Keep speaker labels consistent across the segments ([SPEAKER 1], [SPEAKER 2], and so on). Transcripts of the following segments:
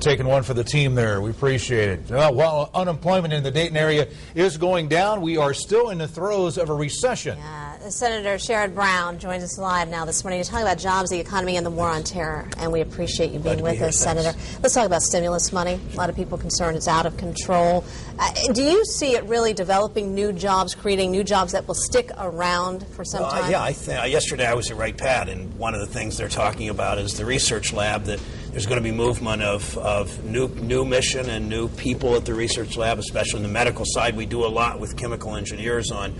[SPEAKER 1] taking one for the team there. We appreciate it. While unemployment in the Dayton area is going down, we are still in the throes of a recession.
[SPEAKER 2] Senator Sherrod Brown joins us live now this morning to talk about jobs, the economy, and the war on terror. And we appreciate you being with us, Senator. Let's talk about stimulus money. A lot of people concerned it's out of control. Do you see it really developing new jobs, creating new jobs that will stick around for some time?
[SPEAKER 3] Yeah, yesterday I was at Wright Pat, and one of the things they're talking about is the research lab, that there's going to be movement of new mission and new people at the research lab, especially on the medical side. We do a lot with chemical engineers on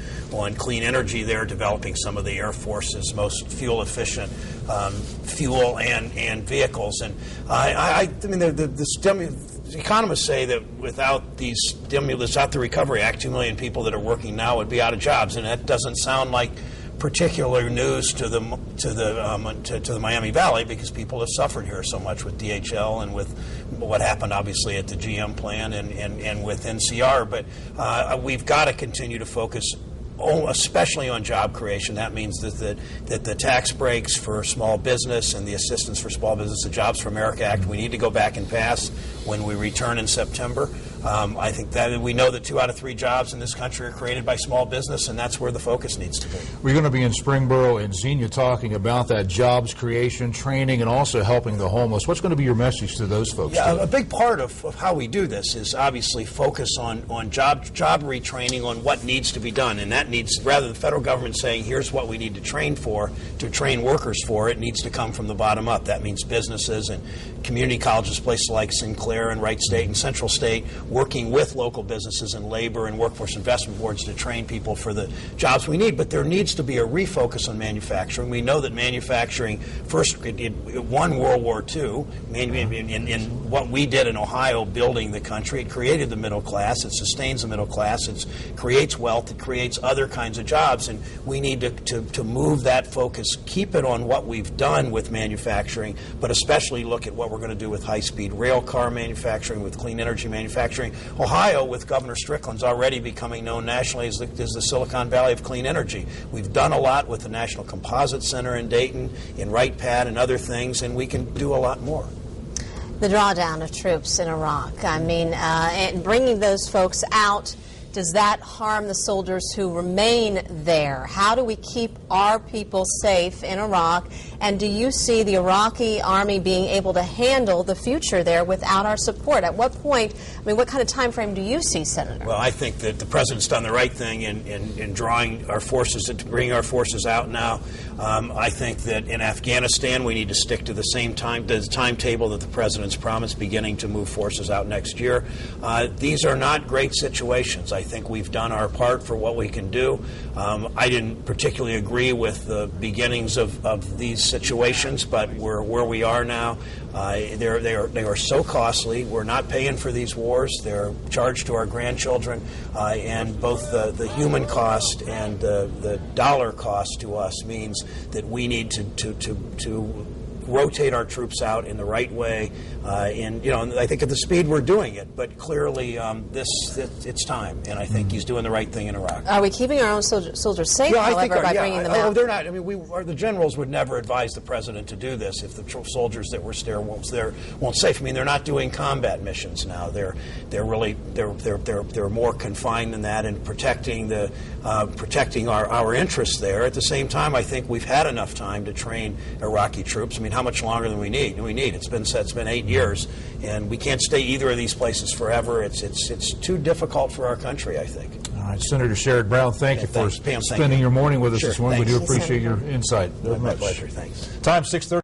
[SPEAKER 3] clean energy there, developing some of the Air Force's most fuel-efficient fuel and vehicles. And I mean, the economists say that without these stimulus, without the Recovery Act, 2 million people that are working now would be out of jobs, and that doesn't sound like particular news to the Miami Valley, because people have suffered here so much with DHL and with what happened obviously at the GM plant and with NCR. But we've got to continue to focus especially on job creation. That means that the tax breaks for small business and the assistance for small business, the Jobs for America Act, we need to go back and pass when we return in September. I think that we know that 2 out of 3 jobs in this country are created by small business, and that's where the focus needs to be.
[SPEAKER 1] We're going to be in Springboro and Xenia talking about that jobs creation, training, and also helping the homeless. What's going to be your message to those folks?
[SPEAKER 3] Yeah, a big part of how we do this is obviously focus on job retraining, on what needs to be done, and that needs, rather than the federal government saying here's what we need to train workers for, it needs to come from the bottom up. That means businesses and community colleges, places like Sinclair and Wright State and Central State, working with local businesses and labor and workforce investment boards to train people for the jobs we need. But there needs to be a refocus on manufacturing. We know that manufacturing, first, it won World War II. In what we did in Ohio, building the country, it created the middle class, it sustains the middle class, it creates wealth, it creates other kinds of jobs, and we need to move that focus, keep it on what we've done with manufacturing, but especially look at what we're going to do with high-speed rail car manufacturing, with clean energy manufacturing. Ohio, with Governor Strickland's already becoming known nationally as the Silicon Valley of clean energy. We've done a lot with the National Composite Center in Dayton, in Wright Pat, and other things, and we can do a lot more.
[SPEAKER 2] The drawdown of troops in Iraq, I mean, and bringing those folks out, does that harm the soldiers who remain there? How do we keep our people safe in Iraq? And do you see the Iraqi army being able to handle the future there without our support? At what point, I mean, what kind of time frame do you see, Senator?
[SPEAKER 3] Well, I think that the President's done the right thing in drawing our forces, to bring our forces out now. I think that in Afghanistan we need to stick to the same timetable that the President's promised, beginning to move forces out next year. These are not great situations. I think we've done our part for what we can do. I didn't particularly agree with the beginnings of these situations, but we're where we are now. They are so costly. We're not paying for these wars. They're charged to our grandchildren, and both the human cost and the dollar cost to us means that we need to rotate our troops out in the right way, and I think at the speed we're doing it. But clearly, it's time, and I think he's doing the right thing in Iraq.
[SPEAKER 2] Are we keeping our own soldiers safe, however, by bringing them out?
[SPEAKER 3] Oh, they're not. I mean, the generals would never advise the President to do this if the soldiers that were there won't safe. I mean, they're not doing combat missions now. They're more confined than that, and protecting our interests there. At the same time, I think we've had enough time to train Iraqi troops. I mean, how much longer than we need? It's been 8 years, and we can't stay either of these places forever. It's too difficult for our country, I think.
[SPEAKER 1] All right, Senator Sherrod Brown, thank you for spending your morning with us this morning. We do appreciate your insight.
[SPEAKER 3] My pleasure. Thanks.
[SPEAKER 1] Time 6:30.